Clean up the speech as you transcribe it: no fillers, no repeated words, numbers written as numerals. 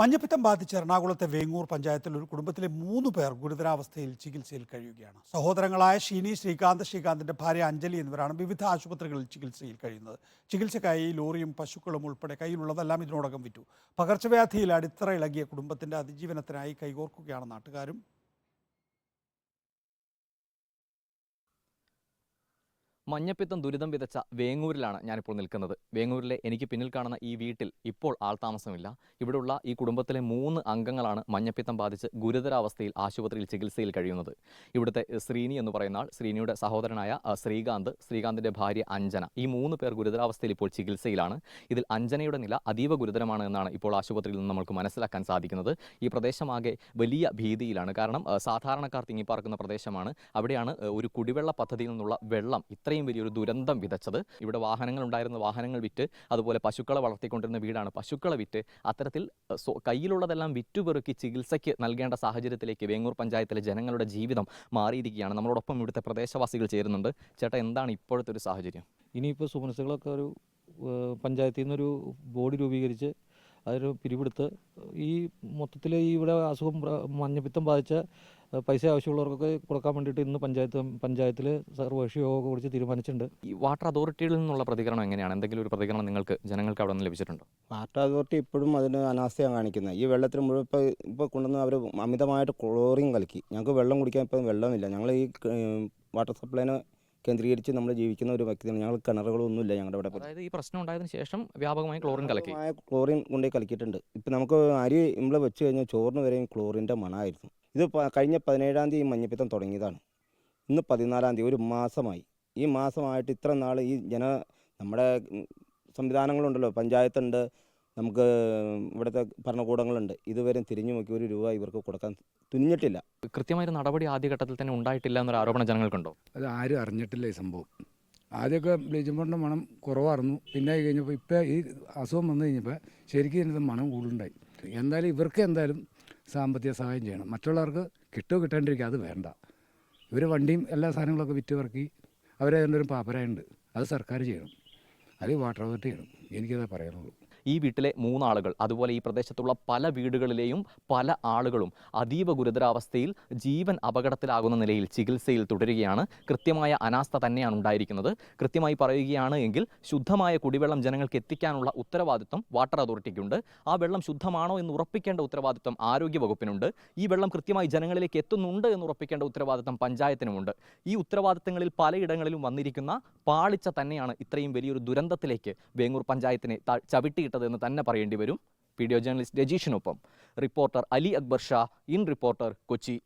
മഞ്ഞപ്പിത്തം ബാധിച്ച് എറണാകുളത്തെ വേങ്ങൂർ പഞ്ചായത്തിൽ ഒരു കുടുംബത്തിലെ 3 പേർ ഗുരുതരാവസ്ഥയിൽ ചികിത്സയിൽ കഴിയുകയാണ്. സഹോദരങ്ങളായ ഷീനി, ശ്രീകാന്തിന്റെ ഭാര്യ അഞ്ജലി എന്നിവരാണ് വിവിധ ആശുപത്രികളിൽ ചികിത്സയിൽ കഴിയുന്നത്. ചികിത്സയ്ക്കായി ലോറിയും പശുക്കളും ഉൾപ്പെടെ കയ്യിലുള്ളതെല്ലാം ഇതിനോടകം വിറ്റു. പകർച്ചവ്യാധിയിൽ അടിത്തറ ഇളകിയ കുടുംബത്തിന്റെ അതിജീവനത്തിനായി കൈകോർക്കുകയാണ് നാട്ടുകാരും. മഞ്ഞപ്പിത്തം ദുരിതം വിതച്ച വേങ്ങൂരിലാണ് ഞാനിപ്പോൾ നിൽക്കുന്നത്. വേങ്ങൂരിലെ എനിക്ക് പിന്നിൽ കാണുന്ന ഈ വീട്ടിൽ ഇപ്പോൾ ആൾതാമസമില്ല. ഇവിടെയുള്ള ഈ കുടുംബത്തിലെ 3 അംഗങ്ങളാണ് മഞ്ഞപ്പിത്തം ബാധിച്ച് ഗുരുതരാവസ്ഥയിൽ ആശുപത്രിയിൽ ചികിത്സയിൽ കഴിയുന്നത്. ഇവിടുത്തെ ശ്രീനി എന്ന് പറയുന്ന ആൾ, ശ്രീനിയുടെ സഹോദരനായ ശ്രീകാന്തിന്റെ ഭാര്യ അഞ്ജന, ഈ 3 പേർ ഗുരുതരാവസ്ഥയിൽ ഇപ്പോൾ ചികിത്സയിലാണ്. ഇതിൽ അഞ്ജനയുടെ നില അതീവ ഗുരുതരമാണ് എന്നാണ് ഇപ്പോൾ ആശുപത്രിയിൽ നിന്ന് നമുക്ക് മനസ്സിലാക്കാൻ സാധിക്കുന്നത്. ഈ പ്രദേശമാകെ വലിയ ഭീതിയിലാണ്. കാരണം സാധാരണക്കാർ തിങ്ങിപ്പാർക്കുന്ന പ്രദേശമാണ്. അവിടെയാണ് ഒരു കുടിവെള്ള പദ്ധതിയിൽ നിന്നുള്ള വെള്ളം ഇത്രയും വലിയൊരു ദുരന്തം വിതച്ചത്. ഇവിടെ വാഹനങ്ങൾ വിറ്റ്, അതുപോലെ പശുക്കളെ വളർത്തിക്കൊണ്ടിരുന്ന വീടാണ്. പശുക്കളെ വിറ്റ് അത്തരത്തിൽ കയ്യിലുള്ളതെല്ലാം വിറ്റുപെറുക്കി ചികിത്സയ്ക്ക് നൽകേണ്ട സാഹചര്യത്തിലേക്ക് വേങ്ങൂർ പഞ്ചായത്തിലെ ജനങ്ങളുടെ ജീവിതം മാറിയിരിക്കുകയാണ്. നമ്മളോടൊപ്പം ഇവിടുത്തെ പ്രദേശവാസികൾ ചേരുന്നുണ്ട്. ചേട്ടാ, എന്താണ് ഇപ്പോഴത്തെ ഒരു സാഹചര്യം? ഇനിയിപ്പോൾ സുമനസ്സുകളൊക്കെ ഒരു പഞ്ചായത്തിൽ നിന്നൊരു ബോർഡ് രൂപീകരിച്ച് അതൊരു പിരിവെടുത്ത് ഈ മൊത്തത്തിൽ ഇവിടെ അസുഖം മഞ്ഞപ്പിത്തം ബാധിച്ച പൈസ ആവശ്യമുള്ളവർക്കൊക്കെ കൊടുക്കാൻ വേണ്ടിയിട്ട് ഇന്ന് പഞ്ചായത്തിൽ സർവകക്ഷി യോഗം കുറിച്ച് തീരുമാനിച്ചിട്ടുണ്ട്. ഈ വാട്ടർ അതോറിറ്റിയിൽ നിന്നുള്ള പ്രതികരണം എങ്ങനെയാണ്? എന്തെങ്കിലും ഒരു പ്രതികരണം ജനങ്ങൾക്ക് അവിടെ നിന്ന് ലഭിച്ചിട്ടുണ്ടോ? വാട്ടർ അതോറിറ്റി ഇപ്പോഴും അതിന് അനാസ്ഥയാണ് കാണിക്കുന്നത്. ഈ വെള്ളത്തിന് മുഴുവൻ ഇപ്പോൾ കൊണ്ടുവന്ന് അവർ അമിതമായിട്ട് ക്ലോറിൻ കലക്കി. ഞങ്ങൾക്ക് വെള്ളം കുടിക്കാൻ ഇപ്പം വെള്ളമില്ല. ഞങ്ങൾ ഈ വാട്ടർ സപ്ലൈനെ കേന്ദ്രീകരിച്ച് നമ്മൾ ജീവിക്കുന്ന ഒരു വ്യക്തിയാണ്. ഞങ്ങൾ കിണറുകളൊന്നുമില്ല ഞങ്ങളുടെ ഇവിടെ. അതായത് ഈ പ്രശ്നം ഉണ്ടായതിനു ശേഷം വ്യാപകമായി ക്ലോറിൻ കൊണ്ടുപോയി കലക്കിയിട്ടുണ്ട്. ഇപ്പം നമുക്ക് അരി നമ്മൾ വെച്ച് കഴിഞ്ഞാൽ ചോറിന് വരെയും ക്ലോറിൻ്റെ മണമായിരുന്നു. ഇത് കഴിഞ്ഞ 17-ാം തീയതി മഞ്ഞപ്പിത്തം തുടങ്ങിയതാണ്. ഇന്ന് 14-ാം തീയതി, ഒരു മാസമായി. ഈ മാസമായിട്ട് ഇത്ര നാൾ ഈ നമ്മുടെ സംവിധാനങ്ങളുണ്ടല്ലോ, പഞ്ചായത്തുണ്ട്, നമുക്ക് ഇവിടുത്തെ ഭരണകൂടങ്ങളുണ്ട്, ഇതുവരെ തിരിഞ്ഞു നോക്കി ഒരു രൂപ ഇവർക്ക് കൊടുക്കാൻ തുനിഞ്ഞിട്ടില്ല. കൃത്യമായൊരു നടപടി ആദ്യഘട്ടത്തിൽ തന്നെ ഉണ്ടായിട്ടില്ല എന്നൊരു ആരോപണം ജനങ്ങൾക്കുണ്ടോ? അത് ആരും അറിഞ്ഞിട്ടില്ല ഈ സംഭവം. ആദ്യമൊക്കെ ബ്ലീച്ചിങ് പൗഡറിൻ്റെ മണം കുറവായിരുന്നു. പിന്നെ കഴിഞ്ഞപ്പോൾ ഇപ്പോൾ ഈ അസുഖം വന്നു കഴിഞ്ഞപ്പോൾ ശരിക്കും ഇതിൻ്റെ മണം കൂടുതലുണ്ടായി. എന്തായാലും ഇവർക്ക് എന്തായാലും സാമ്പത്തിക സഹായം ചെയ്യണം. മറ്റുള്ളവർക്ക് കിട്ടാണ്ടിരിക്കുക, അത് വേണ്ട. ഇവർ വണ്ടിയും എല്ലാ സാധനങ്ങളൊക്കെ വിറ്റ് പറക്കി അവരെ അതിൻ്റെ ഒരു പാപ്പരായുണ്ട്. അത് സർക്കാർ ചെയ്യണം, അത് വാട്ടർ അതോറിറ്റി ചെയ്യണം. എനിക്കതേ പറയാനുള്ളൂ. ഈ വീട്ടിലെ 3 ആളുകൾ, അതുപോലെ ഈ പ്രദേശത്തുള്ള പല വീടുകളിലെയും പല ആളുകളും അതീവ ഗുരുതരാവസ്ഥയിൽ, ജീവൻ അപകടത്തിലാകുന്ന നിലയിൽ ചികിത്സയിൽ തുടരുകയാണ്. കൃത്യമായ അനാസ്ഥ തന്നെയാണ് ഉണ്ടായിരിക്കുന്നത്. കൃത്യമായി പറയുകയാണ് എങ്കിൽ ശുദ്ധമായ കുടിവെള്ളം ജനങ്ങൾക്ക് എത്തിക്കാനുള്ള ഉത്തരവാദിത്വം വാട്ടർ അതോറിറ്റിക്കുണ്ട്. ആ വെള്ളം ശുദ്ധമാണോ എന്ന് ഉറപ്പിക്കേണ്ട ഉത്തരവാദിത്വം ആരോഗ്യ വകുപ്പിനുണ്ട്. ഈ വെള്ളം കൃത്യമായി ജനങ്ങളിലേക്ക് എത്തുന്നുണ്ട് എന്ന് ഉറപ്പിക്കേണ്ട ഉത്തരവാദിത്വം പഞ്ചായത്തിനുമുണ്ട്. ഈ ഉത്തരവാദിത്തങ്ങളിൽ പലയിടങ്ങളിലും വന്നിരിക്കുന്ന പാളിച്ച തന്നെയാണ് ഇത്രയും വലിയൊരു ദുരന്തത്തിലേക്ക് വേങ്ങൂർ പഞ്ചായത്തിനെ ചവിട്ടിയിട്ടത് എന്ന് തന്നെ പറയേണ്ടി വരും. വീഡിയോ ജേർണലിസ്റ്റ് രജീഷിനൊപ്പം reporter Ali Akbar Shah, in reporter, Kochi.